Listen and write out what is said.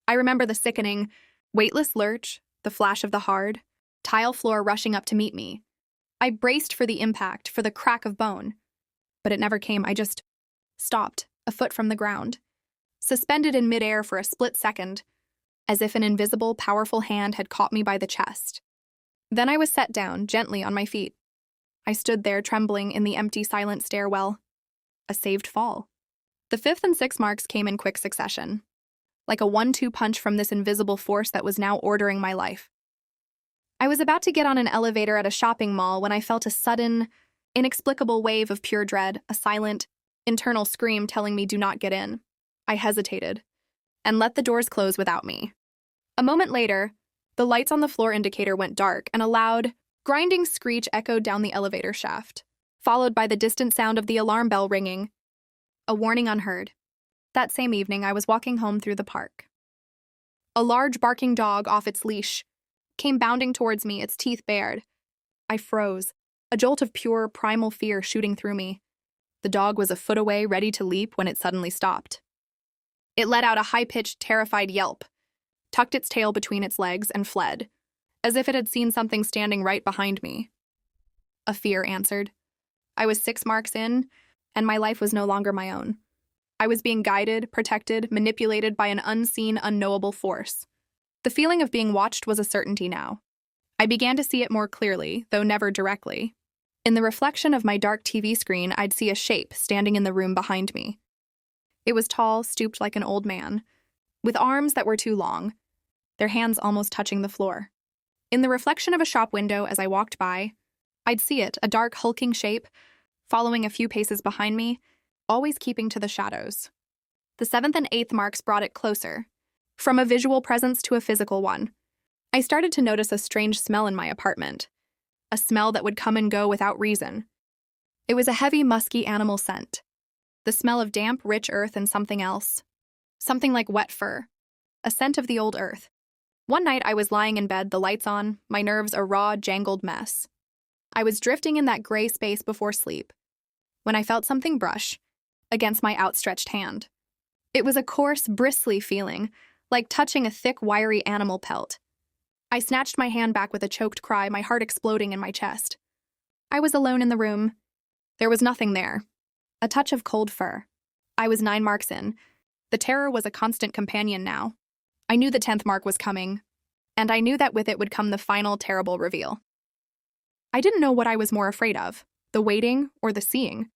I remember the sickening, weightless lurch, the flash of the hard, tile floor rushing up to meet me. I braced for the impact, for the crack of bone. But it never came. I just stopped, a foot from the ground, suspended in midair for a split second, as if an invisible, powerful hand had caught me by the chest. Then I was set down, gently on my feet. I stood there, trembling in the empty, silent stairwell. A saved fall. The fifth and sixth marks came in quick succession, like a 1-2 punch from this invisible force that was now ordering my life. I was about to get on an elevator at a shopping mall when I felt a sudden, inexplicable wave of pure dread, a silent, internal scream telling me do not get in. I hesitated, and let the doors close without me. A moment later, the lights on the floor indicator went dark, and a loud, grinding screech echoed down the elevator shaft, followed by the distant sound of the alarm bell ringing. A warning unheard. That same evening, I was walking home through the park. A large barking dog off its leash came bounding towards me, its teeth bared. I froze, a jolt of pure, primal fear shooting through me. The dog was a foot away, ready to leap, when it suddenly stopped. It let out a high-pitched, terrified yelp, tucked its tail between its legs, and fled, as if it had seen something standing right behind me. A fear answered. I was 6 marks in, and my life was no longer my own. I was being guided, protected, manipulated by an unseen, unknowable force. The feeling of being watched was a certainty now. I began to see it more clearly, though never directly. In the reflection of my dark TV screen, I'd see a shape standing in the room behind me. It was tall, stooped like an old man, with arms that were too long, their hands almost touching the floor. In the reflection of a shop window as I walked by, I'd see it, a dark, hulking shape, following a few paces behind me, always keeping to the shadows. The 7th and 8th marks brought it closer, from a visual presence to a physical one. I started to notice a strange smell in my apartment, a smell that would come and go without reason. It was a heavy, musky animal scent, the smell of damp, rich earth and something else, something like wet fur, a scent of the old earth. One night I was lying in bed, the lights on, my nerves a raw, jangled mess. I was drifting in that gray space before sleep, when I felt something brush against my outstretched hand. It was a coarse, bristly feeling, like touching a thick, wiry animal pelt. I snatched my hand back with a choked cry, my heart exploding in my chest. I was alone in the room. There was nothing there. A touch of cold fur. I was 9 marks in. The terror was a constant companion now. I knew the 10th mark was coming, and I knew that with it would come the final terrible reveal. I didn't know what I was more afraid of, the waiting or the seeing.